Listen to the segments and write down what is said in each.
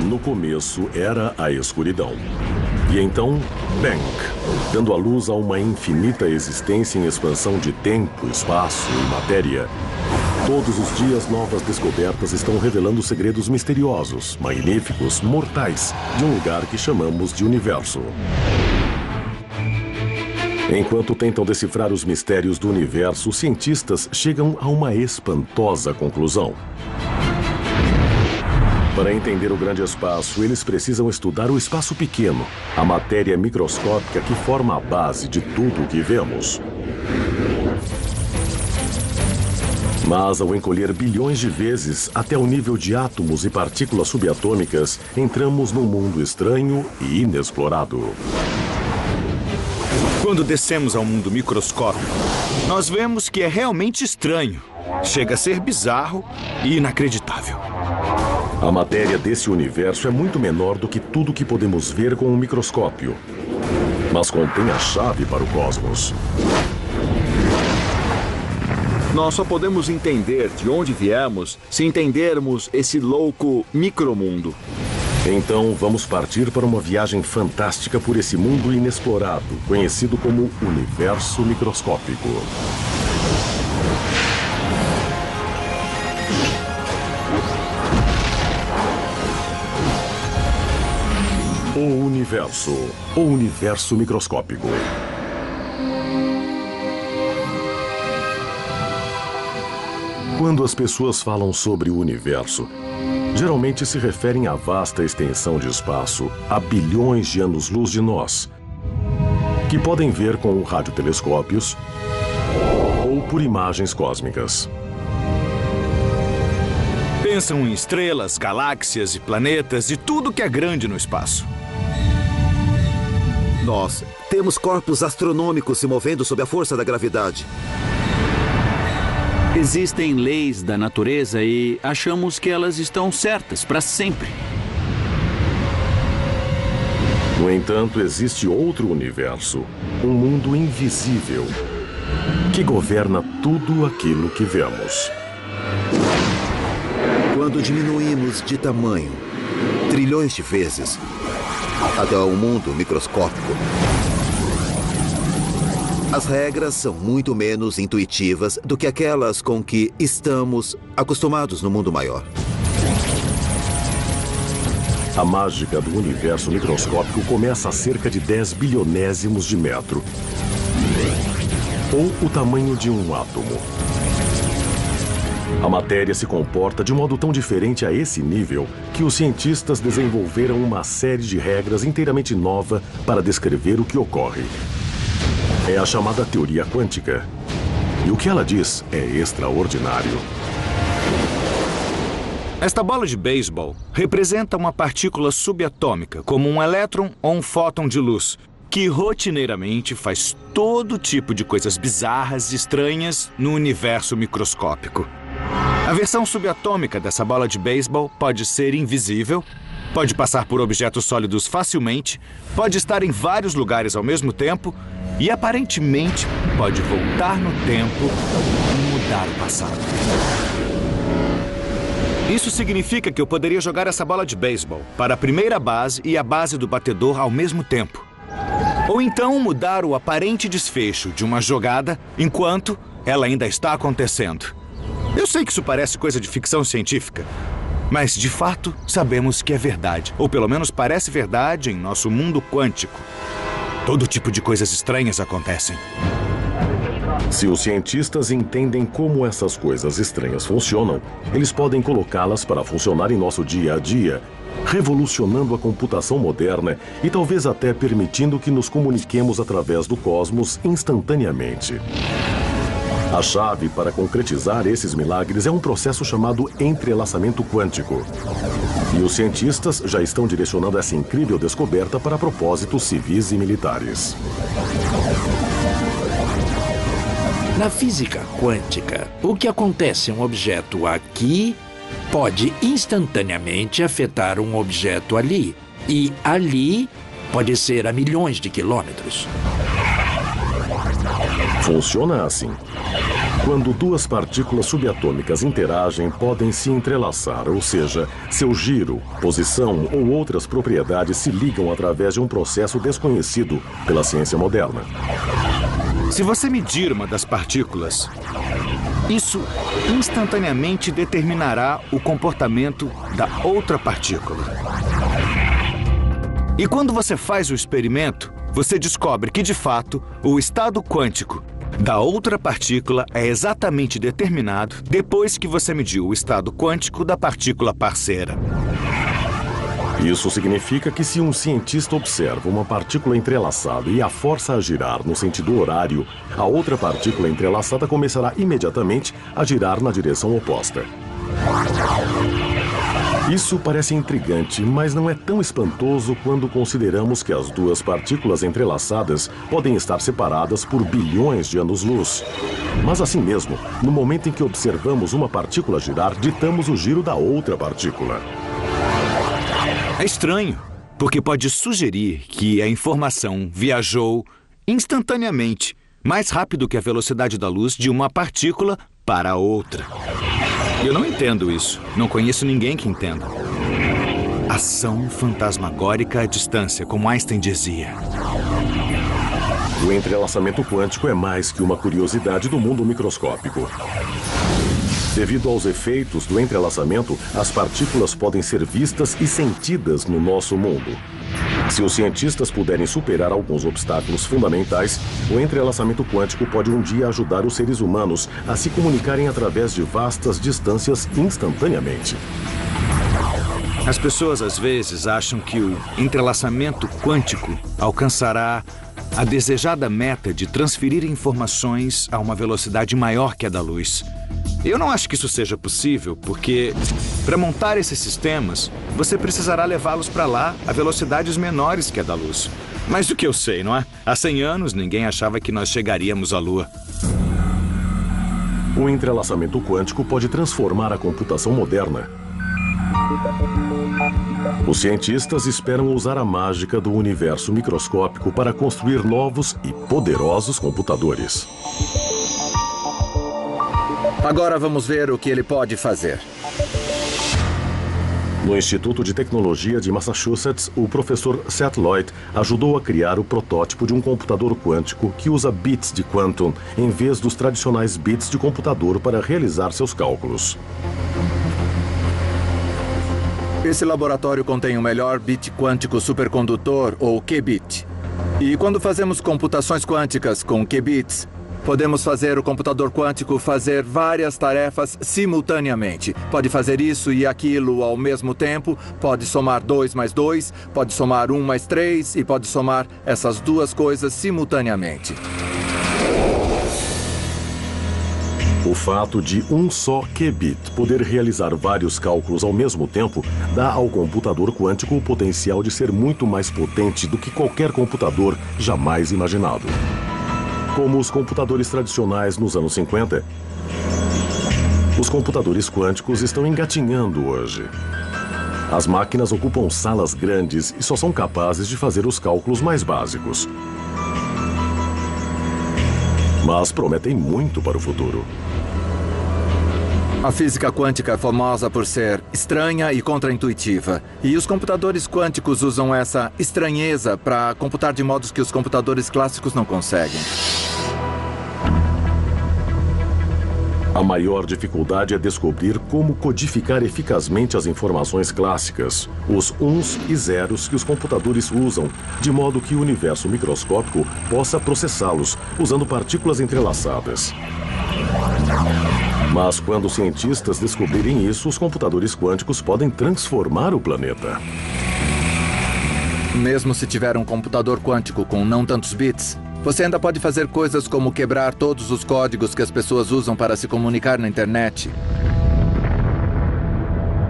no começo, era a escuridão. E então, Bang, dando à luz a uma infinita existência em expansão de tempo, espaço e matéria. Todos os dias, novas descobertas estão revelando segredos misteriosos, magníficos, mortais, de um lugar que chamamos de universo. Enquanto tentam decifrar os mistérios do universo, os cientistas chegam a uma espantosa conclusão. Para entender o grande espaço, eles precisam estudar o espaço pequeno, a matéria microscópica que forma a base de tudo o que vemos. Mas, ao encolher bilhões de vezes até o nível de átomos e partículas subatômicas, entramos num mundo estranho e inexplorado. Quando descemos ao mundo microscópico, nós vemos que é realmente estranho. Chega a ser bizarro e inacreditável. A matéria desse universo é muito menor do que tudo que podemos ver com um microscópio, mas contém a chave para o cosmos. Nós só podemos entender de onde viemos se entendermos esse louco micromundo. Então, vamos partir para uma viagem fantástica por esse mundo inexplorado, conhecido como universo microscópico. O universo microscópico. Quando as pessoas falam sobre o universo, geralmente se referem à vasta extensão de espaço a bilhões de anos-luz de nós, que podem ver com radiotelescópios ou por imagens cósmicas. Pensam em estrelas, galáxias e planetas e tudo que é grande no espaço. Nós temos corpos astronômicos se movendo sob a força da gravidade. Existem leis da natureza e achamos que elas estão certas para sempre. No entanto, existe outro universo, um mundo invisível, que governa tudo aquilo que vemos. Quando diminuímos de tamanho, trilhões de vezes, até o mundo microscópico, as regras são muito menos intuitivas do que aquelas com que estamos acostumados no mundo maior. A mágica do universo microscópico começa a cerca de 10 bilionésimos de metro, ou o tamanho de um átomo. A matéria se comporta de modo tão diferente a esse nível que os cientistas desenvolveram uma série de regras inteiramente nova para descrever o que ocorre. É a chamada teoria quântica. E o que ela diz é extraordinário. Esta bola de beisebol representa uma partícula subatômica, como um elétron ou um fóton de luz, que rotineiramente faz todo tipo de coisas bizarras e estranhas no universo microscópico. A versão subatômica dessa bola de beisebol pode ser invisível, pode passar por objetos sólidos facilmente, pode estar em vários lugares ao mesmo tempo e, aparentemente, pode voltar no tempo e mudar o passado. Isso significa que eu poderia jogar essa bola de beisebol para a primeira base e a base do batedor ao mesmo tempo. Ou então mudar o aparente desfecho de uma jogada enquanto ela ainda está acontecendo. Eu sei que isso parece coisa de ficção científica, mas de fato sabemos que é verdade, ou pelo menos parece verdade em nosso mundo quântico. Todo tipo de coisas estranhas acontecem. Se os cientistas entendem como essas coisas estranhas funcionam, eles podem colocá-las para funcionar em nosso dia a dia, revolucionando a computação moderna e talvez até permitindo que nos comuniquemos através do cosmos instantaneamente. A chave para concretizar esses milagres é um processo chamado entrelaçamento quântico. E os cientistas já estão direcionando essa incrível descoberta para propósitos civis e militares. Na física quântica, o que acontece em um objeto aqui pode instantaneamente afetar um objeto ali. E ali pode ser a milhões de quilômetros. Funciona assim. Quando duas partículas subatômicas interagem, podem se entrelaçar, ou seja, seu giro, posição ou outras propriedades se ligam através de um processo desconhecido pela ciência moderna. Se você medir uma das partículas, isso instantaneamente determinará o comportamento da outra partícula. E quando você faz o experimento, você descobre que, de fato, o estado quântico da outra partícula é exatamente determinado depois que você mediu o estado quântico da partícula parceira. Isso significa que se um cientista observa uma partícula entrelaçada e a força a girar no sentido horário, a outra partícula entrelaçada começará imediatamente a girar na direção oposta. Isso parece intrigante, mas não é tão espantoso quando consideramos que as duas partículas entrelaçadas podem estar separadas por bilhões de anos-luz. Mas assim mesmo, no momento em que observamos uma partícula girar, ditamos o giro da outra partícula. É estranho, porque pode sugerir que a informação viajou instantaneamente, mais rápido que a velocidade da luz de uma partícula para outra. Eu não entendo isso. Não conheço ninguém que entenda. Ação fantasmagórica à distância, como Einstein dizia. O entrelaçamento quântico é mais que uma curiosidade do mundo microscópico. Devido aos efeitos do entrelaçamento, as partículas podem ser vistas e sentidas no nosso mundo. Se os cientistas puderem superar alguns obstáculos fundamentais, o entrelaçamento quântico pode um dia ajudar os seres humanos a se comunicarem através de vastas distâncias instantaneamente. As pessoas às vezes acham que o entrelaçamento quântico alcançará a desejada meta de transferir informações a uma velocidade maior que a da luz. Eu não acho que isso seja possível, porque para montar esses sistemas, você precisará levá-los para lá a velocidades menores que a da luz. Mas o que eu sei, não é? Há 100 anos, ninguém achava que nós chegaríamos à Lua. O entrelaçamento quântico pode transformar a computação moderna. Os cientistas esperam usar a mágica do universo microscópico para construir novos e poderosos computadores. Agora vamos ver o que ele pode fazer. No Instituto de Tecnologia de Massachusetts, o professor Seth Lloyd ajudou a criar o protótipo de um computador quântico que usa bits de quantum em vez dos tradicionais bits de computador para realizar seus cálculos. Esse laboratório contém o melhor bit quântico supercondutor, ou qubit. E quando fazemos computações quânticas com qubits, podemos fazer o computador quântico fazer várias tarefas simultaneamente. Pode fazer isso e aquilo ao mesmo tempo, pode somar 2 mais 2, pode somar 1 mais 3 e pode somar essas duas coisas simultaneamente. O fato de um só qubit poder realizar vários cálculos ao mesmo tempo dá ao computador quântico o potencial de ser muito mais potente do que qualquer computador jamais imaginado. Como os computadores tradicionais nos anos 50, os computadores quânticos estão engatinhando hoje. As máquinas ocupam salas grandes e só são capazes de fazer os cálculos mais básicos. Mas prometem muito para o futuro. A física quântica é famosa por ser estranha e contraintuitiva. E os computadores quânticos usam essa estranheza para computar de modos que os computadores clássicos não conseguem. A maior dificuldade é descobrir como codificar eficazmente as informações clássicas, os uns e zeros que os computadores usam, de modo que o universo microscópico possa processá-los, usando partículas entrelaçadas. Mas quando os cientistas descobrirem isso, os computadores quânticos podem transformar o planeta. Mesmo se tiver um computador quântico com não tantos bits, você ainda pode fazer coisas como quebrar todos os códigos que as pessoas usam para se comunicar na internet.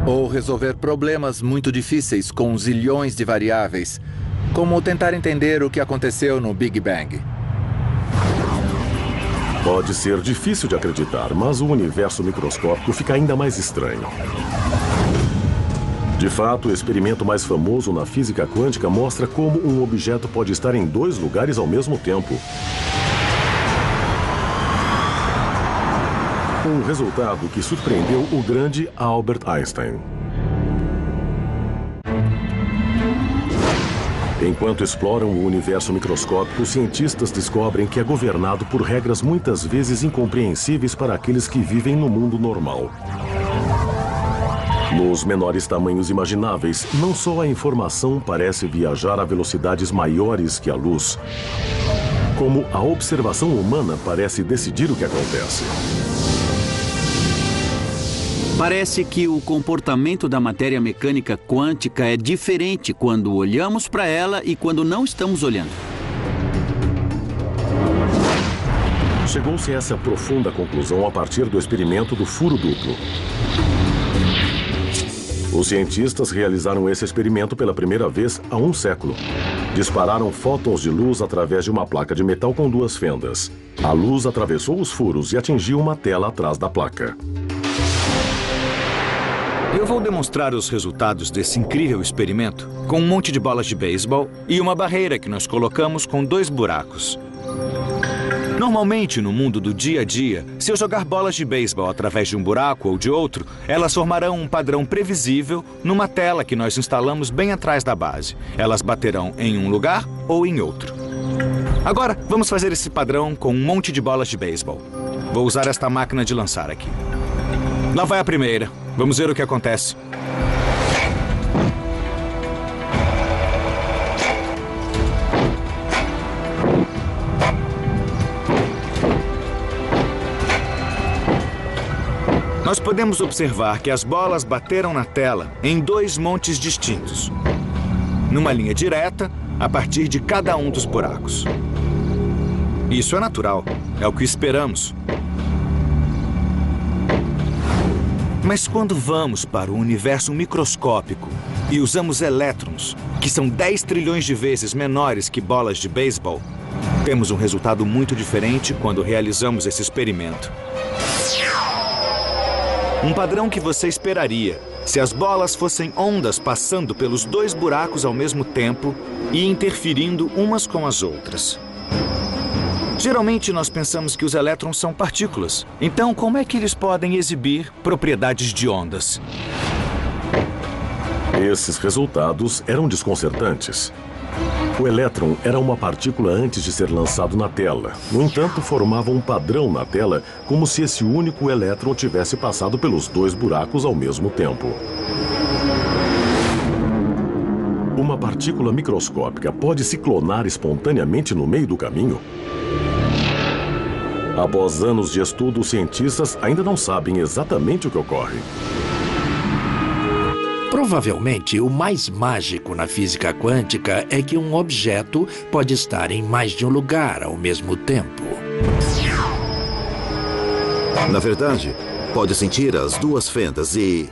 Ou resolver problemas muito difíceis com zilhões de variáveis, como tentar entender o que aconteceu no Big Bang. Pode ser difícil de acreditar, mas o universo microscópico fica ainda mais estranho. De fato, o experimento mais famoso na física quântica mostra como um objeto pode estar em 2 lugares ao mesmo tempo. Um resultado que surpreendeu o grande Albert Einstein. Enquanto exploram o universo microscópico, os cientistas descobrem que é governado por regras muitas vezes incompreensíveis para aqueles que vivem no mundo normal. Nos menores tamanhos imagináveis, não só a informação parece viajar a velocidades maiores que a luz, como a observação humana parece decidir o que acontece. Parece que o comportamento da matéria mecânica quântica é diferente quando olhamos para ela e quando não estamos olhando. Chegou-se a essa profunda conclusão a partir do experimento do furo duplo. Os cientistas realizaram esse experimento pela primeira vez há um século. Dispararam fótons de luz através de uma placa de metal com duas fendas. A luz atravessou os furos e atingiu uma tela atrás da placa. Eu vou demonstrar os resultados desse incrível experimento com um monte de bolas de beisebol e uma barreira que nós colocamos com 2 buracos. Normalmente, no mundo do dia a dia, se eu jogar bolas de beisebol através de um buraco ou de outro, elas formarão um padrão previsível numa tela que nós instalamos bem atrás da base. Elas baterão em um lugar ou em outro. Agora, vamos fazer esse padrão com um monte de bolas de beisebol. Vou usar esta máquina de lançar aqui. Lá vai a primeira. Vamos ver o que acontece. Nós podemos observar que as bolas bateram na tela em 2 montes distintos, numa linha direta, a partir de cada um dos buracos. Isso é natural, é o que esperamos. Mas quando vamos para o universo microscópico e usamos elétrons, que são 10 trilhões de vezes menores que bolas de beisebol, temos um resultado muito diferente quando realizamos esse experimento. Um padrão que você esperaria se as bolas fossem ondas passando pelos 2 buracos ao mesmo tempo e interferindo umas com as outras. Geralmente nós pensamos que os elétrons são partículas. Então, como é que eles podem exibir propriedades de ondas? Esses resultados eram desconcertantes. O elétron era uma partícula antes de ser lançado na tela. No entanto, formava um padrão na tela, como se esse único elétron tivesse passado pelos 2 buracos ao mesmo tempo. Uma partícula microscópica pode se clonar espontaneamente no meio do caminho? Após anos de estudo, os cientistas ainda não sabem exatamente o que ocorre. Provavelmente, o mais mágico na física quântica é que um objeto pode estar em mais de um lugar ao mesmo tempo. Na verdade, pode sentir as 2 fendas e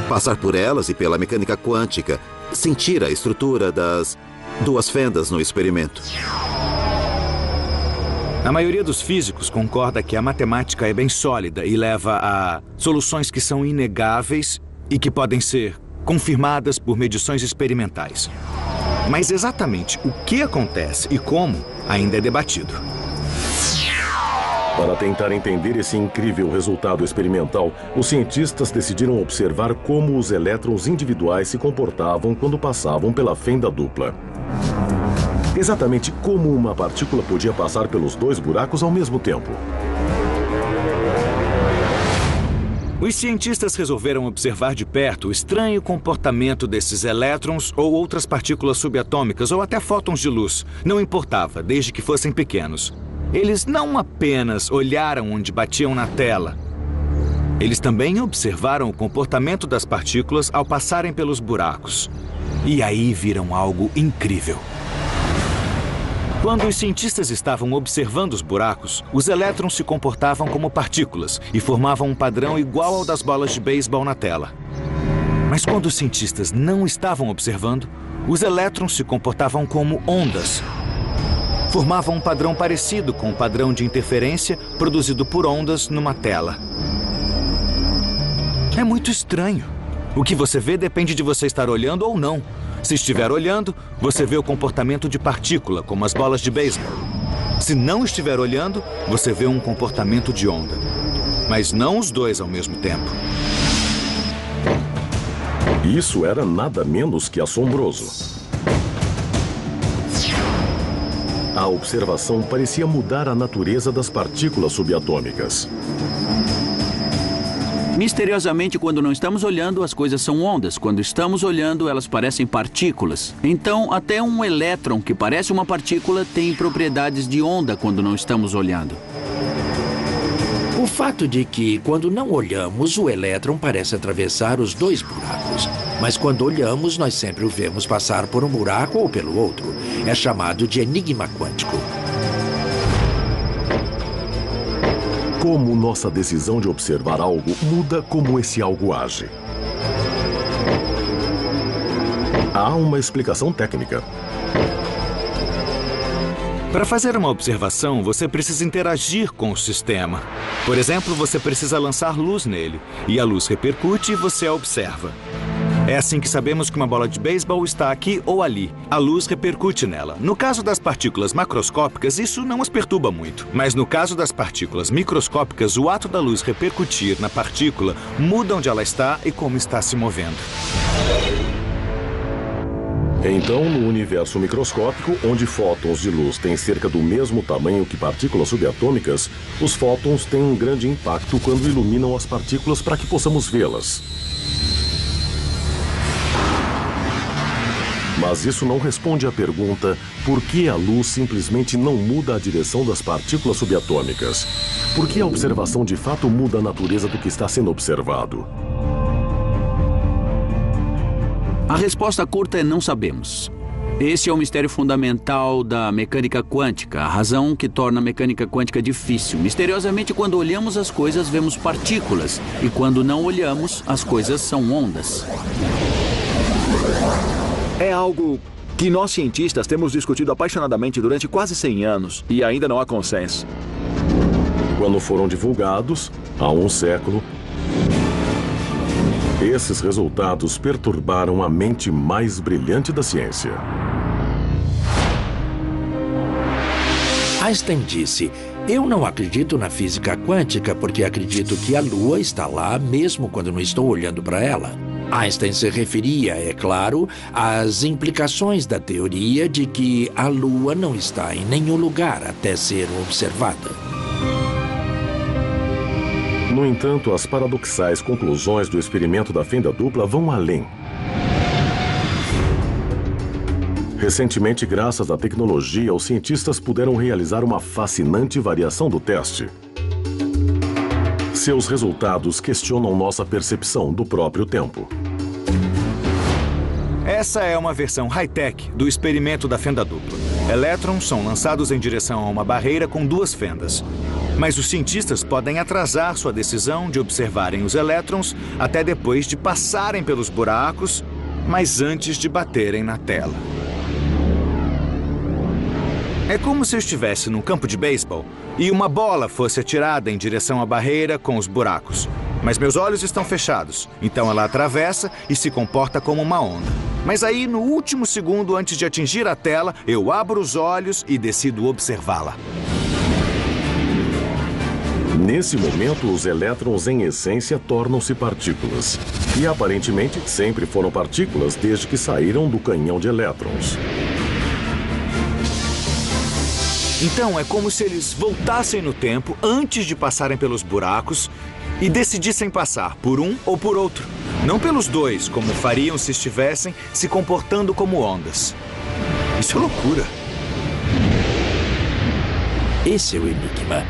passar por elas e pela mecânica quântica, sentir a estrutura das 2 fendas no experimento. A maioria dos físicos concorda que a matemática é bem sólida e leva a soluções que são inegáveis e que podem ser confirmadas por medições experimentais. Mas exatamente o que acontece e como ainda é debatido. Para tentar entender esse incrível resultado experimental, os cientistas decidiram observar como os elétrons individuais se comportavam quando passavam pela fenda dupla. Exatamente como uma partícula podia passar pelos 2 buracos ao mesmo tempo. Os cientistas resolveram observar de perto o estranho comportamento desses elétrons ou outras partículas subatômicas ou até fótons de luz. Não importava, desde que fossem pequenos. Eles não apenas olharam onde batiam na tela. Eles também observaram o comportamento das partículas ao passarem pelos buracos. E aí viram algo incrível. Quando os cientistas estavam observando os buracos, os elétrons se comportavam como partículas e formavam um padrão igual ao das bolas de beisebol na tela. Mas quando os cientistas não estavam observando, os elétrons se comportavam como ondas. Formavam um padrão parecido com o padrão de interferência produzido por ondas numa tela. É muito estranho. O que você vê depende de você estar olhando ou não. Se estiver olhando, você vê o comportamento de partícula, como as bolas de beisebol. Se não estiver olhando, você vê um comportamento de onda. mas não os dois ao mesmo tempo. Isso era nada menos que assombroso. A observação parecia mudar a natureza das partículas subatômicas. Misteriosamente, quando não estamos olhando, as coisas são ondas. Quando estamos olhando, elas parecem partículas. Então, até um elétron que parece uma partícula tem propriedades de onda quando não estamos olhando. O fato de que, quando não olhamos, o elétron parece atravessar os dois buracos. Mas quando olhamos, nós sempre o vemos passar por um buraco ou pelo outro. É chamado de enigma quântico. Como nossa decisão de observar algo muda como esse algo age. Há uma explicação técnica. Para fazer uma observação, você precisa interagir com o sistema. Por exemplo, você precisa lançar luz nele, e a luz repercute e você a observa. É assim que sabemos que uma bola de beisebol está aqui ou ali. A luz repercute nela. No caso das partículas macroscópicas, isso não as perturba muito. Mas no caso das partículas microscópicas, o ato da luz repercutir na partícula muda onde ela está e como está se movendo. Então, no universo microscópico, onde fótons de luz têm cerca do mesmo tamanho que partículas subatômicas, os fótons têm um grande impacto quando iluminam as partículas para que possamos vê-las. Mas isso não responde à pergunta por que a luz simplesmente não muda a direção das partículas subatômicas. Por que a observação de fato muda a natureza do que está sendo observado? A resposta curta é não sabemos. Esse é o mistério fundamental da mecânica quântica, a razão que torna a mecânica quântica difícil. Misteriosamente, quando olhamos as coisas, vemos partículas, e quando não olhamos, as coisas são ondas. É algo que nós cientistas temos discutido apaixonadamente durante quase 100 anos e ainda não há consenso. Quando foram divulgados, há um século, esses resultados perturbaram a mente mais brilhante da ciência. Einstein disse: "Eu não acredito na física quântica porque acredito que a Lua está lá mesmo quando não estou olhando para ela." Einstein se referia, é claro, às implicações da teoria de que a Lua não está em nenhum lugar até ser observada. No entanto, as paradoxais conclusões do experimento da fenda dupla vão além. Recentemente, graças à tecnologia, os cientistas puderam realizar uma fascinante variação do teste. Seus resultados questionam nossa percepção do próprio tempo. Essa é uma versão high-tech do experimento da fenda dupla. Elétrons são lançados em direção a uma barreira com duas fendas. Mas os cientistas podem atrasar sua decisão de observarem os elétrons até depois de passarem pelos buracos, mas antes de baterem na tela. É como se eu estivesse num campo de beisebol e uma bola fosse atirada em direção à barreira com os buracos. Mas meus olhos estão fechados, então ela atravessa e se comporta como uma onda. Mas aí, no último segundo antes de atingir a tela, eu abro os olhos e decido observá-la. Nesse momento, os elétrons, em essência, tornam-se partículas. E, aparentemente, sempre foram partículas desde que saíram do canhão de elétrons. Então, é como se eles voltassem no tempo antes de passarem pelos buracos e decidissem passar por um ou por outro. Não pelos dois, como fariam se estivessem se comportando como ondas. Isso é loucura. Esse é o enigma.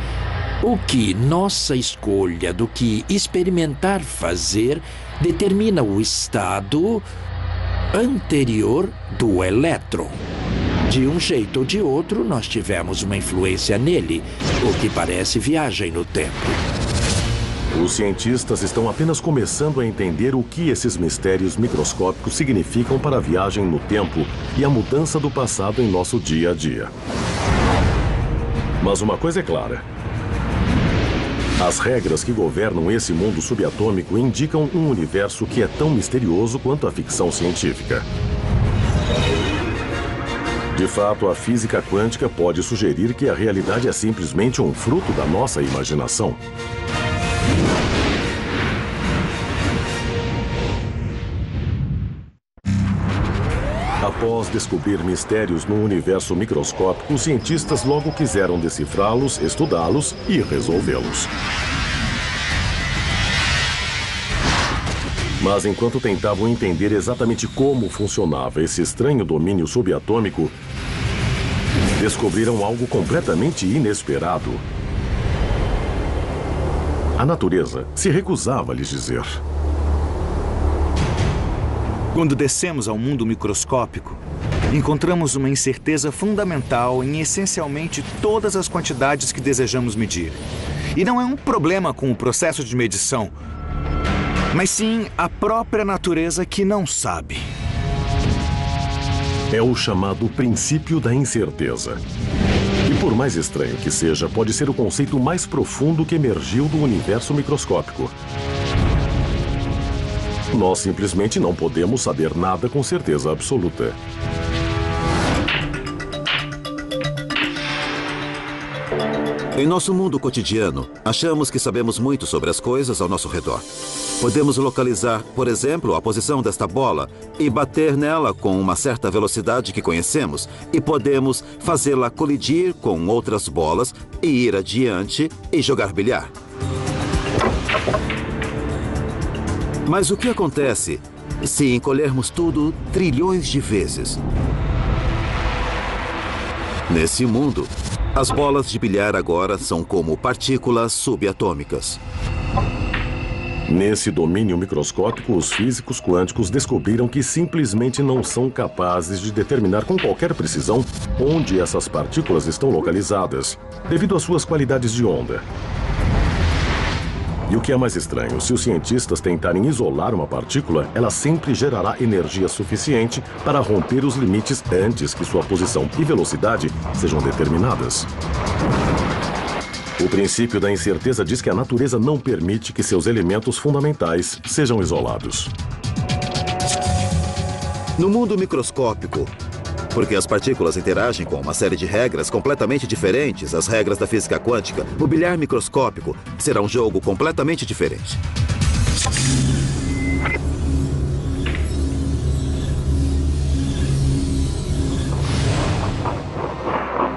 O que nossa escolha do que experimentar fazer determina o estado anterior do elétron. De um jeito ou de outro, nós tivemos uma influência nele, o que parece viagem no tempo. Os cientistas estão apenas começando a entender o que esses mistérios microscópicos significam para a viagem no tempo e a mudança do passado em nosso dia a dia. Mas uma coisa é clara. As regras que governam esse mundo subatômico indicam um universo que é tão misterioso quanto a ficção científica. De fato, a física quântica pode sugerir que a realidade é simplesmente um fruto da nossa imaginação. Após descobrir mistérios no universo microscópico, os cientistas logo quiseram decifrá-los, estudá-los e resolvê-los. Mas enquanto tentavam entender exatamente como funcionava esse estranho domínio subatômico, descobriram algo completamente inesperado. A natureza se recusava a lhes dizer. Quando descemos ao mundo microscópico, encontramos uma incerteza fundamental em essencialmente todas as quantidades que desejamos medir. E não é um problema com o processo de medição, mas sim a própria natureza que não sabe. É o chamado princípio da incerteza. E por mais estranho que seja, pode ser o conceito mais profundo que emergiu do universo microscópico. Nós simplesmente não podemos saber nada com certeza absoluta. Em nosso mundo cotidiano, achamos que sabemos muito sobre as coisas ao nosso redor. Podemos localizar, por exemplo, a posição desta bola e bater nela com uma certa velocidade que conhecemos, e podemos fazê-la colidir com outras bolas e ir adiante e jogar bilhar. Mas o que acontece se encolhermos tudo trilhões de vezes? Nesse mundo, as bolas de bilhar agora são como partículas subatômicas. Nesse domínio microscópico, os físicos quânticos descobriram que simplesmente não são capazes de determinar com qualquer precisão onde essas partículas estão localizadas, devido às suas qualidades de onda. E o que é mais estranho, se os cientistas tentarem isolar uma partícula, ela sempre gerará energia suficiente para romper os limites antes que sua posição e velocidade sejam determinadas. O princípio da incerteza diz que a natureza não permite que seus elementos fundamentais sejam isolados. No mundo microscópico, porque as partículas interagem com uma série de regras completamente diferentes, as regras da física quântica, o bilhar microscópico será um jogo completamente diferente.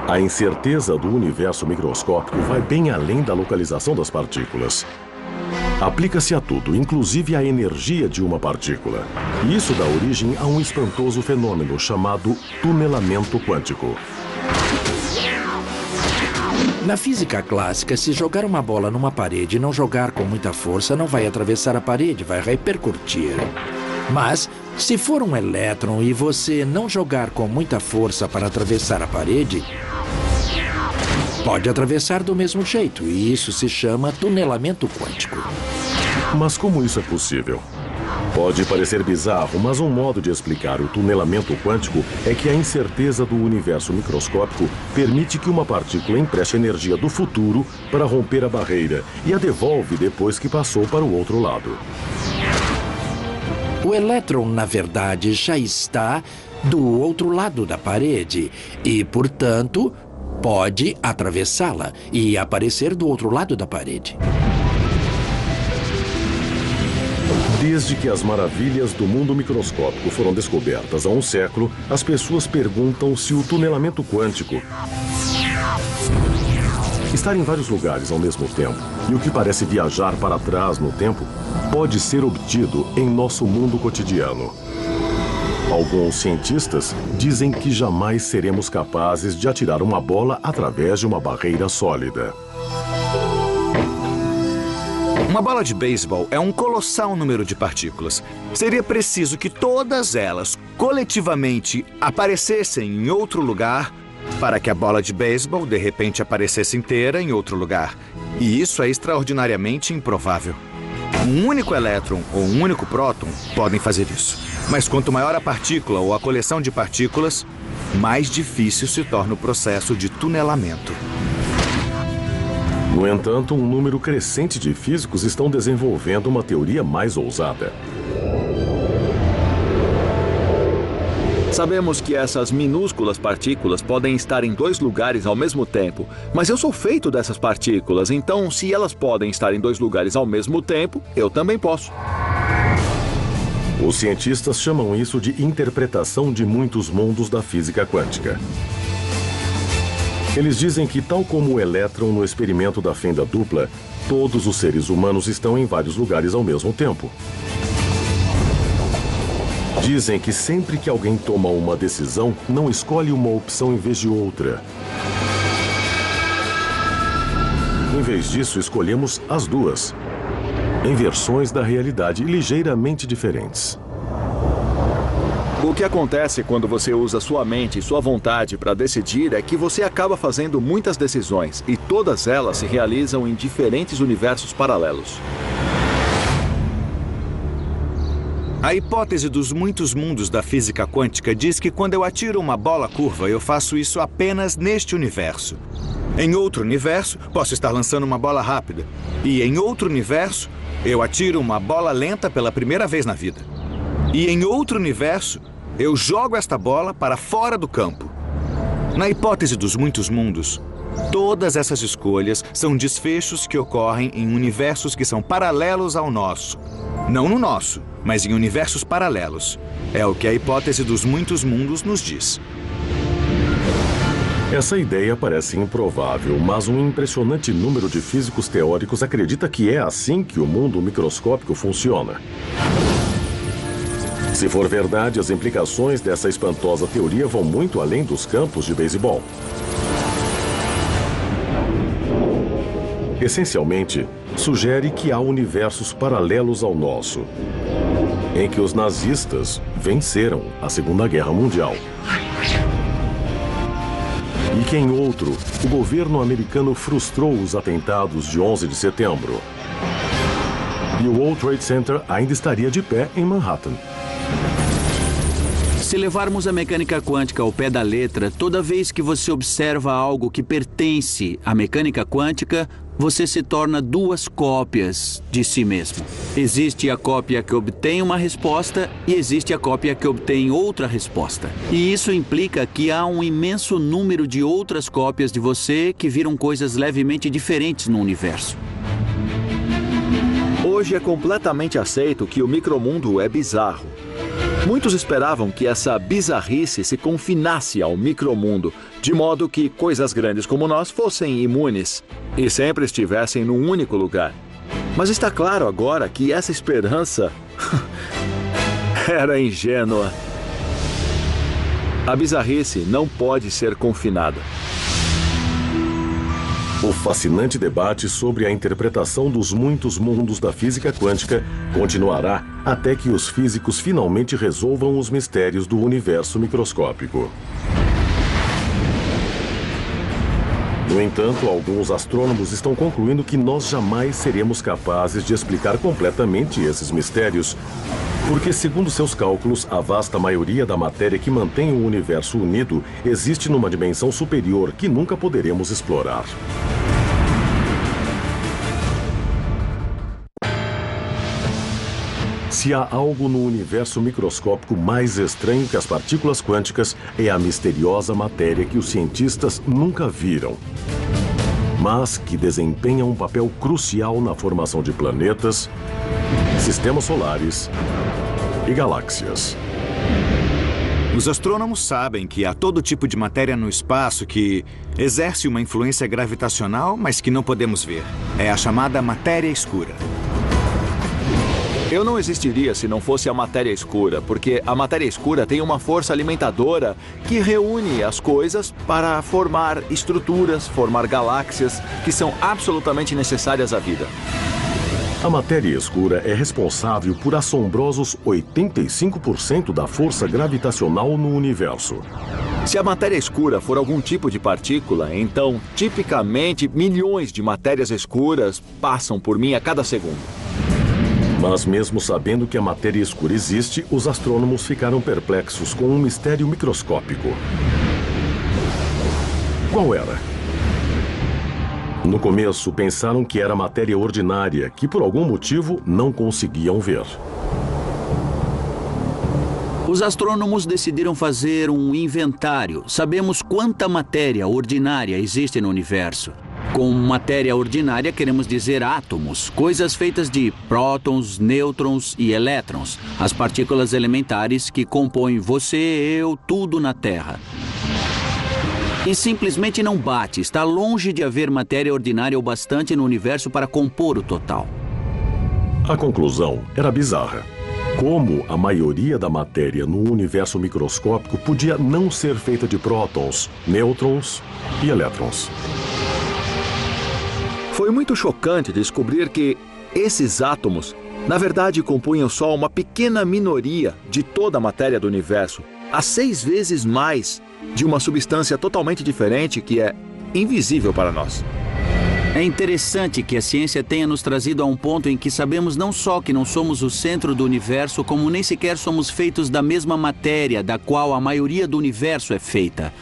A incerteza do universo microscópico vai bem além da localização das partículas. Aplica-se a tudo, inclusive à energia de uma partícula. E isso dá origem a um espantoso fenômeno chamado tunelamento quântico. Na física clássica, se jogar uma bola numa parede e não jogar com muita força, não vai atravessar a parede, vai repercutir. Mas, se for um elétron e você não jogar com muita força para atravessar a parede, pode atravessar do mesmo jeito, e isso se chama tunelamento quântico. Mas como isso é possível? Pode parecer bizarro, mas um modo de explicar o tunelamento quântico é que a incerteza do universo microscópico permite que uma partícula empreste energia do futuro para romper a barreira e a devolve depois que passou para o outro lado. O elétron, na verdade, já está do outro lado da parede e, portanto, pode atravessá-la e aparecer do outro lado da parede. Desde que as maravilhas do mundo microscópico foram descobertas há um século, as pessoas perguntam se o tunelamento quântico estar em vários lugares ao mesmo tempo e o que parece viajar para trás no tempo pode ser obtido em nosso mundo cotidiano. Alguns cientistas dizem que jamais seremos capazes de atirar uma bola através de uma barreira sólida. Uma bola de beisebol é um colossal número de partículas. Seria preciso que todas elas, coletivamente, aparecessem em outro lugar para que a bola de beisebol, de repente, aparecesse inteira em outro lugar. E isso é extraordinariamente improvável. Um único elétron ou um único próton podem fazer isso. Mas quanto maior a partícula ou a coleção de partículas, mais difícil se torna o processo de tunelamento. No entanto, um número crescente de físicos estão desenvolvendo uma teoria mais ousada. Sabemos que essas minúsculas partículas podem estar em dois lugares ao mesmo tempo, mas eu sou feito dessas partículas, então se elas podem estar em dois lugares ao mesmo tempo, eu também posso. Os cientistas chamam isso de interpretação de muitos mundos da física quântica. Eles dizem que, tal como o elétron no experimento da fenda dupla, todos os seres humanos estão em vários lugares ao mesmo tempo. Dizem que sempre que alguém toma uma decisão, não escolhe uma opção em vez de outra. Em vez disso, escolhemos as duas, em versões da realidade ligeiramente diferentes. O que acontece quando você usa sua mente e sua vontade para decidir é que você acaba fazendo muitas decisões e todas elas se realizam em diferentes universos paralelos. A hipótese dos muitos mundos da física quântica diz que quando eu atiro uma bola curva, eu faço isso apenas neste universo. Em outro universo, posso estar lançando uma bola rápida. E em outro universo, eu atiro uma bola lenta pela primeira vez na vida. E em outro universo, eu jogo esta bola para fora do campo. Na hipótese dos muitos mundos, todas essas escolhas são desfechos que ocorrem em universos que são paralelos ao nosso. Não no nosso, mas em universos paralelos. É o que a hipótese dos muitos mundos nos diz. Essa ideia parece improvável, mas um impressionante número de físicos teóricos acredita que é assim que o mundo microscópico funciona. Se for verdade, as implicações dessa espantosa teoria vão muito além dos campos de beisebol. Essencialmente, sugere que há universos paralelos ao nosso, em que os nazistas venceram a Segunda Guerra Mundial. E que em outro, o governo americano frustrou os atentados de 11 de setembro. E o World Trade Center ainda estaria de pé em Manhattan. Se levarmos a mecânica quântica ao pé da letra, toda vez que você observa algo que pertence à mecânica quântica, você se torna duas cópias de si mesmo. Existe a cópia que obtém uma resposta e existe a cópia que obtém outra resposta. E isso implica que há um imenso número de outras cópias de você que viram coisas levemente diferentes no universo. Hoje é completamente aceito que o micromundo é bizarro. Muitos esperavam que essa bizarrice se confinasse ao micromundo, de modo que coisas grandes como nós fossem imunes e sempre estivessem num único lugar. Mas está claro agora que essa esperança era ingênua. A bizarrice não pode ser confinada. O fascinante debate sobre a interpretação dos muitos mundos da física quântica continuará até que os físicos finalmente resolvam os mistérios do universo microscópico. No entanto, alguns astrônomos estão concluindo que nós jamais seremos capazes de explicar completamente esses mistérios, porque, segundo seus cálculos, a vasta maioria da matéria que mantém o universo unido existe numa dimensão superior que nunca poderemos explorar. Se há algo no universo microscópico mais estranho que as partículas quânticas, é a misteriosa matéria que os cientistas nunca viram, mas que desempenha um papel crucial na formação de planetas, sistemas solares e galáxias. Os astrônomos sabem que há todo tipo de matéria no espaço que exerce uma influência gravitacional, mas que não podemos ver. É a chamada matéria escura. Eu não existiria se não fosse a matéria escura, porque a matéria escura tem uma força alimentadora que reúne as coisas para formar estruturas, formar galáxias que são absolutamente necessárias à vida. A matéria escura é responsável por assombrosos 85% da força gravitacional no universo. Se a matéria escura for algum tipo de partícula, então, tipicamente, milhões de matérias escuras passam por mim a cada segundo. Mas mesmo sabendo que a matéria escura existe, os astrônomos ficaram perplexos com um mistério microscópico. Qual era? No começo, pensaram que era matéria ordinária, que por algum motivo não conseguiam ver. Os astrônomos decidiram fazer um inventário. Sabemos quanta matéria ordinária existe no universo. Com matéria ordinária, queremos dizer átomos, coisas feitas de prótons, nêutrons e elétrons, as partículas elementares que compõem você, eu, tudo na Terra. E simplesmente não bate, está longe de haver matéria ordinária o bastante no universo para compor o total. A conclusão era bizarra. Como a maioria da matéria no universo microscópico podia não ser feita de prótons, nêutrons e elétrons. Foi muito chocante descobrir que esses átomos, na verdade, compunham só uma pequena minoria de toda a matéria do universo, a 6 vezes mais de uma substância totalmente diferente que é invisível para nós. É interessante que a ciência tenha nos trazido a um ponto em que sabemos não só que não somos o centro do universo, como nem sequer somos feitos da mesma matéria da qual a maioria do universo é feita.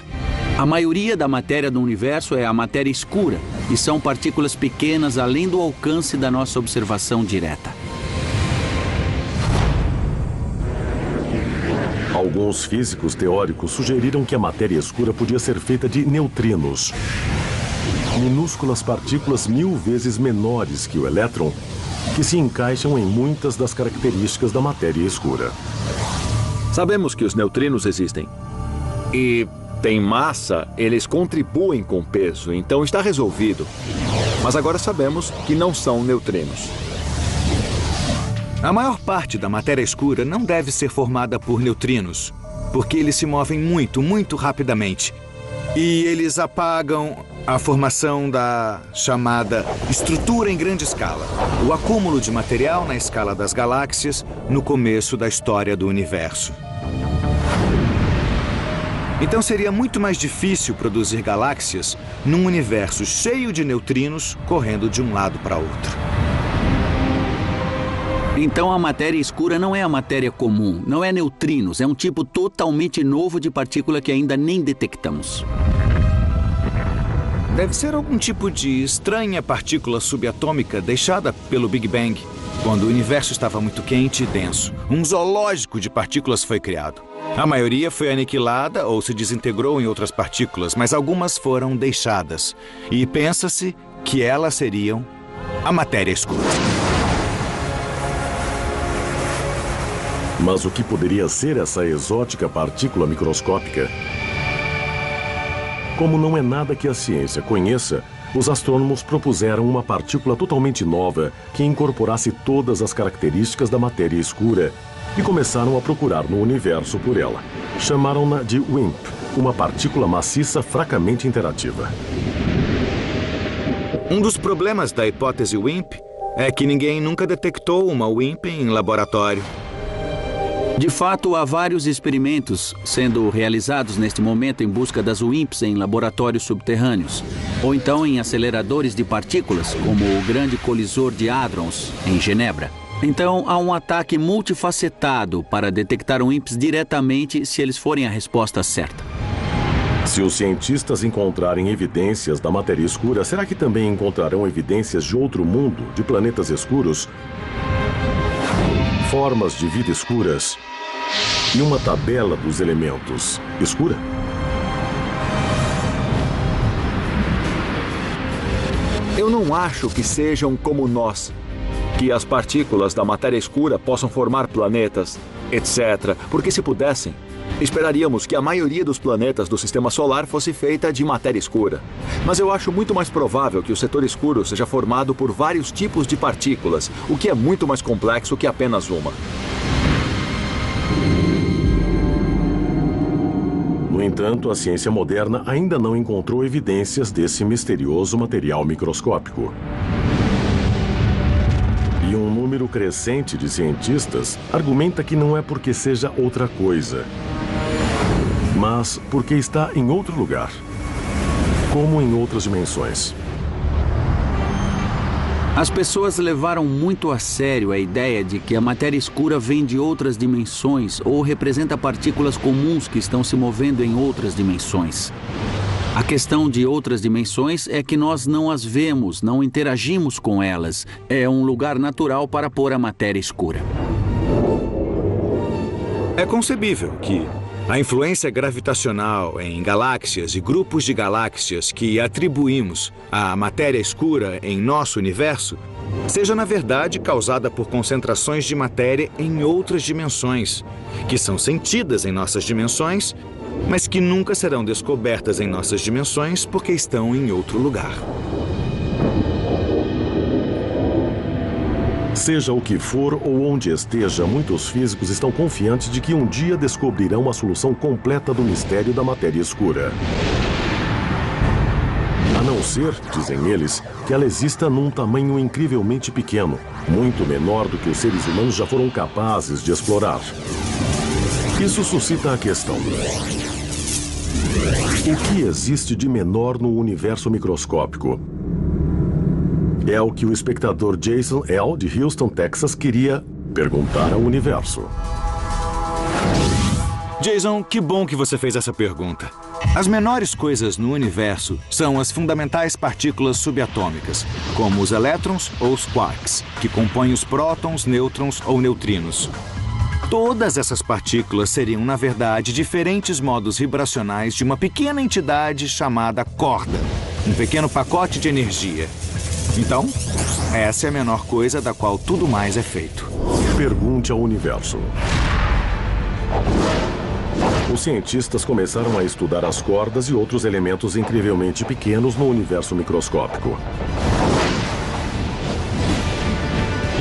A maioria da matéria do universo é a matéria escura, e são partículas pequenas além do alcance da nossa observação direta. Alguns físicos teóricos sugeriram que a matéria escura podia ser feita de neutrinos, minúsculas partículas 1000 vezes menores que o elétron, que se encaixam em muitas das características da matéria escura. Sabemos que os neutrinos existem. E tem massa, eles contribuem com peso, então está resolvido. Mas agora sabemos que não são neutrinos. A maior parte da matéria escura não deve ser formada por neutrinos, porque eles se movem muito, muito rapidamente. E eles apagam a formação da chamada estrutura em grande escala, o acúmulo de material na escala das galáxias no começo da história do universo. Então seria muito mais difícil produzir galáxias num universo cheio de neutrinos correndo de um lado para outro. Então a matéria escura não é a matéria comum, não é neutrinos, é um tipo totalmente novo de partícula que ainda nem detectamos. Deve ser algum tipo de estranha partícula subatômica deixada pelo Big Bang, quando o universo estava muito quente e denso. Um zoológico de partículas foi criado. A maioria foi aniquilada ou se desintegrou em outras partículas, mas algumas foram deixadas. E pensa-se que elas seriam a matéria escura. Mas o que poderia ser essa exótica partícula microscópica? Como não é nada que a ciência conheça, os astrônomos propuseram uma partícula totalmente nova que incorporasse todas as características da matéria escura e começaram a procurar no universo por ela. Chamaram-na de WIMP, uma partícula maciça fracamente interativa. Um dos problemas da hipótese WIMP é que ninguém nunca detectou uma WIMP em laboratório. De fato, há vários experimentos sendo realizados neste momento em busca das WIMPs em laboratórios subterrâneos, ou então em aceleradores de partículas, como o Grande Colisor de Hadrons, em Genebra. Então, há um ataque multifacetado para detectar WIMPs diretamente se eles forem a resposta certa. Se os cientistas encontrarem evidências da matéria escura, será que também encontrarão evidências de outro mundo, de planetas escuros, formas de vida escuras e uma tabela dos elementos escura? Eu não acho que sejam como nós, que as partículas da matéria escura possam formar planetas, etc. Porque se pudessem, esperaríamos que a maioria dos planetas do Sistema Solar fosse feita de matéria escura. Mas eu acho muito mais provável que o setor escuro seja formado por vários tipos de partículas, o que é muito mais complexo que apenas uma. No entanto, a ciência moderna ainda não encontrou evidências desse misterioso material microscópico. E um número crescente de cientistas argumenta que não é porque seja outra coisa, mas porque está em outro lugar, como em outras dimensões. As pessoas levaram muito a sério a ideia de que a matéria escura vem de outras dimensões ou representa partículas comuns que estão se movendo em outras dimensões. A questão de outras dimensões é que nós não as vemos, não interagimos com elas. É um lugar natural para pôr a matéria escura. É concebível que A influência gravitacional em galáxias e grupos de galáxias que atribuímos à matéria escura em nosso universo seja, na verdade, causada por concentrações de matéria em outras dimensões, que são sentidas em nossas dimensões, mas que nunca serão descobertas em nossas dimensões porque estão em outro lugar. Seja o que for ou onde esteja, muitos físicos estão confiantes de que um dia descobrirão a solução completa do mistério da matéria escura. A não ser, dizem eles, que ela exista num tamanho incrivelmente pequeno, muito menor do que os seres humanos já foram capazes de explorar. Isso suscita a questão: o que existe de menor no universo microscópico? É o que o espectador Jason L., de Houston, Texas, queria perguntar ao universo. Jason, que bom que você fez essa pergunta. As menores coisas no universo são as fundamentais partículas subatômicas, como os elétrons ou os quarks, que compõem os prótons, nêutrons ou neutrinos. Todas essas partículas seriam, na verdade, diferentes modos vibracionais de uma pequena entidade chamada corda, um pequeno pacote de energia. Então, essa é a menor coisa da qual tudo mais é feito. Pergunte ao universo. Os cientistas começaram a estudar as cordas e outros elementos incrivelmente pequenos no universo microscópico.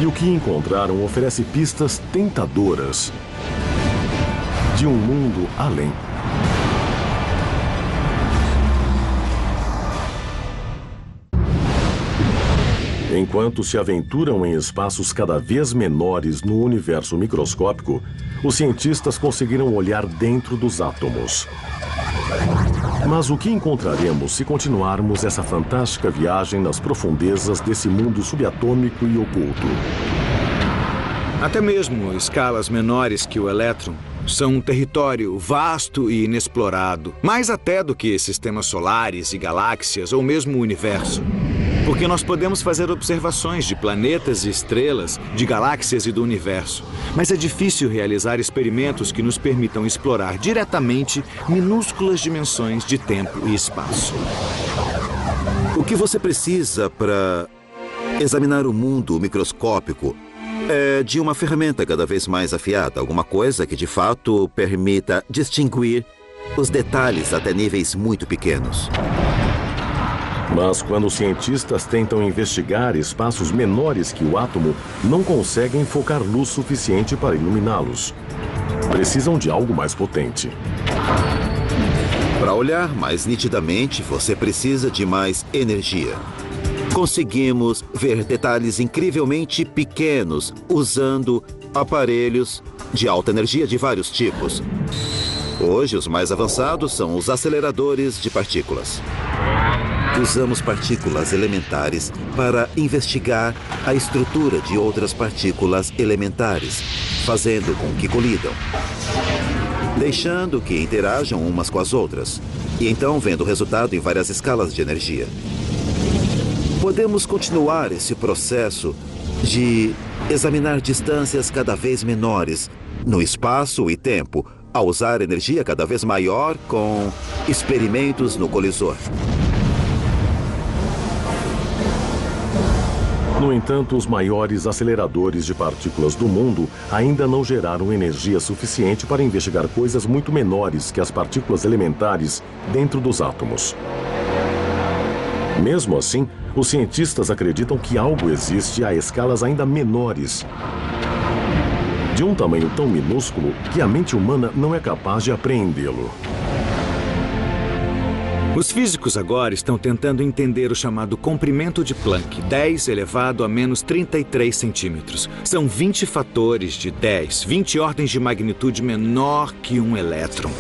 E o que encontraram oferece pistas tentadoras de um mundo além. Enquanto se aventuram em espaços cada vez menores no universo microscópico, os cientistas conseguiram olhar dentro dos átomos. Mas o que encontraremos se continuarmos essa fantástica viagem nas profundezas desse mundo subatômico e oculto? Até mesmo escalas menores que o elétron são um território vasto e inexplorado, mais até do que sistemas solares e galáxias ou mesmo o universo. Porque nós podemos fazer observações de planetas e estrelas, de galáxias e do universo. Mas é difícil realizar experimentos que nos permitam explorar diretamente minúsculas dimensões de tempo e espaço. O que você precisa para examinar o mundo microscópico é de uma ferramenta cada vez mais afiada, alguma coisa que de fato permita distinguir os detalhes até níveis muito pequenos. Mas quando os cientistas tentam investigar espaços menores que o átomo, não conseguem focar luz suficiente para iluminá-los. Precisam de algo mais potente. Para olhar mais nitidamente, você precisa de mais energia. Conseguimos ver detalhes incrivelmente pequenos usando aparelhos de alta energia de vários tipos. Hoje, os mais avançados são os aceleradores de partículas. Usamos partículas elementares para investigar a estrutura de outras partículas elementares, fazendo com que colidam, deixando que interajam umas com as outras, e então vendo o resultado em várias escalas de energia. Podemos continuar esse processo de examinar distâncias cada vez menores no espaço e tempo, ao usar energia cada vez maior com experimentos no colisor. No entanto, os maiores aceleradores de partículas do mundo ainda não geraram energia suficiente para investigar coisas muito menores que as partículas elementares dentro dos átomos. Mesmo assim, os cientistas acreditam que algo existe a escalas ainda menores, de um tamanho tão minúsculo que a mente humana não é capaz de apreendê-lo. Os físicos agora estão tentando entender o chamado comprimento de Planck, 10 elevado a menos 33 centímetros. São 20 fatores de 10, 20 ordens de magnitude menor que um elétron.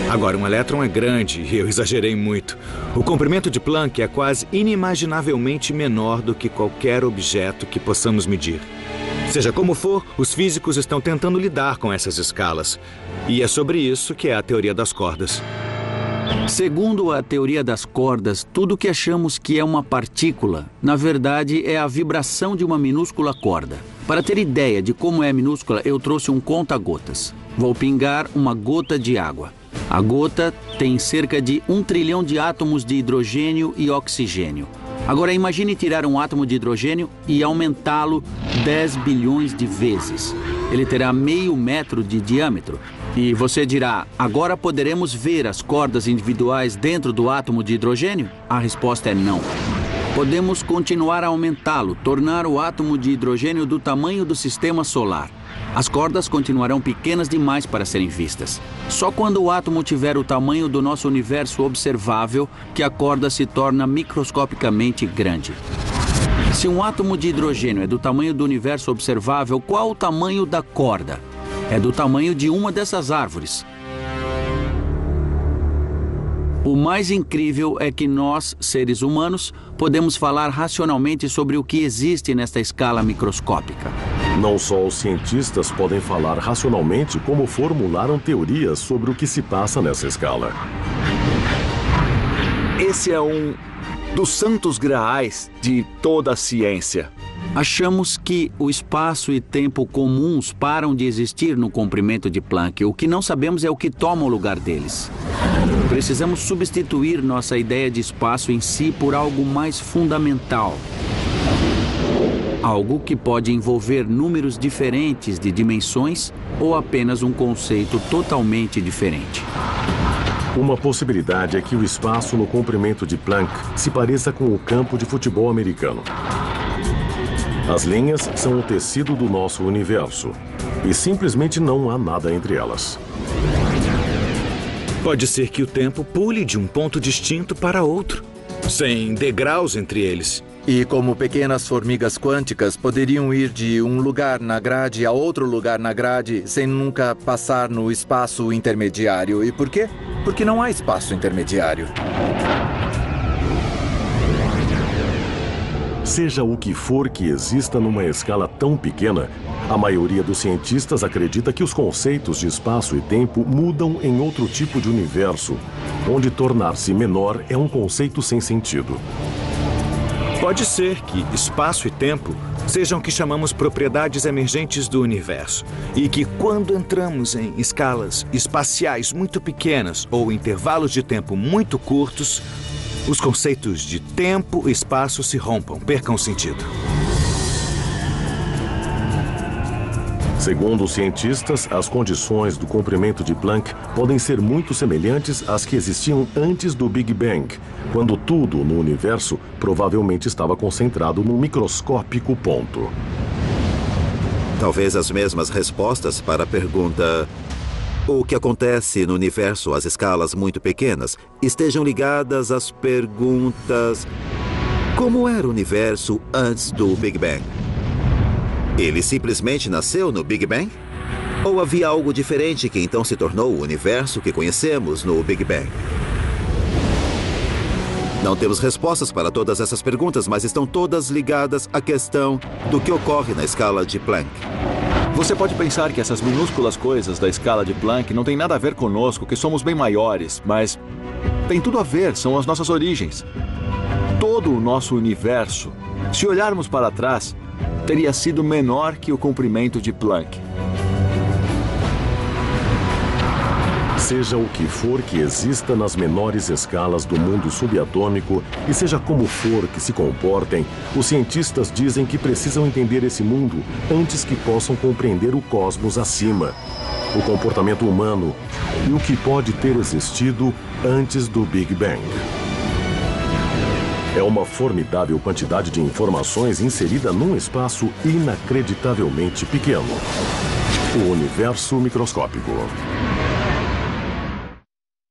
Agora, um elétron é grande e eu exagerei muito. O comprimento de Planck é quase inimaginavelmente menor do que qualquer objeto que possamos medir. Seja como for, os físicos estão tentando lidar com essas escalas. E é sobre isso que é a teoria das cordas. Segundo a teoria das cordas, tudo que achamos que é uma partícula, na verdade, é a vibração de uma minúscula corda. Para ter ideia de como é minúscula, eu trouxe um conta-gotas. Vou pingar uma gota de água. A gota tem cerca de 1 trilhão de átomos de hidrogênio e oxigênio. Agora imagine tirar um átomo de hidrogênio e aumentá-lo 10 bilhões de vezes. Ele terá meio metro de diâmetro. E você dirá, agora poderemos ver as cordas individuais dentro do átomo de hidrogênio? A resposta é não. Podemos continuar a aumentá-lo, tornar o átomo de hidrogênio do tamanho do sistema solar. As cordas continuarão pequenas demais para serem vistas. Só quando o átomo tiver o tamanho do nosso universo observável que a corda se torna microscopicamente grande. Se um átomo de hidrogênio é do tamanho do universo observável, qual o tamanho da corda? É do tamanho de uma dessas árvores. O mais incrível é que nós, seres humanos, podemos falar racionalmente sobre o que existe nesta escala microscópica. Não só os cientistas podem falar racionalmente, como formularam teorias sobre o que se passa nessa escala. Esse é um dos santos graais de toda a ciência. Achamos que o espaço e tempo comuns param de existir no comprimento de Planck. O que não sabemos é o que toma o lugar deles. Precisamos substituir nossa ideia de espaço em si por algo mais fundamental. Algo que pode envolver números diferentes de dimensões ou apenas um conceito totalmente diferente. Uma possibilidade é que o espaço no comprimento de Planck se pareça com o campo de futebol americano. As linhas são o tecido do nosso universo e simplesmente não há nada entre elas. Pode ser que o tempo pule de um ponto distinto para outro, sem degraus entre eles. E como pequenas formigas quânticas poderiam ir de um lugar na grade a outro lugar na grade sem nunca passar no espaço intermediário. E por quê? Porque não há espaço intermediário. Seja o que for que exista numa escala tão pequena, a maioria dos cientistas acredita que os conceitos de espaço e tempo mudam em outro tipo de universo, onde tornar-se menor é um conceito sem sentido. Pode ser que espaço e tempo sejam o que chamamos propriedades emergentes do universo, e que quando entramos em escalas espaciais muito pequenas ou intervalos de tempo muito curtos, os conceitos de tempo e espaço se rompam, percam sentido. Segundo os cientistas, as condições do comprimento de Planck podem ser muito semelhantes às que existiam antes do Big Bang, quando tudo no universo provavelmente estava concentrado num microscópico ponto. Talvez as mesmas respostas para a pergunta: o que acontece no universo às escalas muito pequenas estejam ligadas às perguntas: como era o universo antes do Big Bang? Ele simplesmente nasceu no Big Bang? Ou havia algo diferente que então se tornou o universo que conhecemos no Big Bang? Não temos respostas para todas essas perguntas, mas estão todas ligadas à questão do que ocorre na escala de Planck. Você pode pensar que essas minúsculas coisas da escala de Planck não têm nada a ver conosco, que somos bem maiores, mas tem tudo a ver, são as nossas origens. Todo o nosso universo, se olharmos para trás, teria sido menor que o comprimento de Planck. Seja o que for que exista nas menores escalas do mundo subatômico e seja como for que se comportem, os cientistas dizem que precisam entender esse mundo antes que possam compreender o cosmos acima, o comportamento humano e o que pode ter existido antes do Big Bang. É uma formidável quantidade de informações inserida num espaço inacreditavelmente pequeno. O universo microscópico.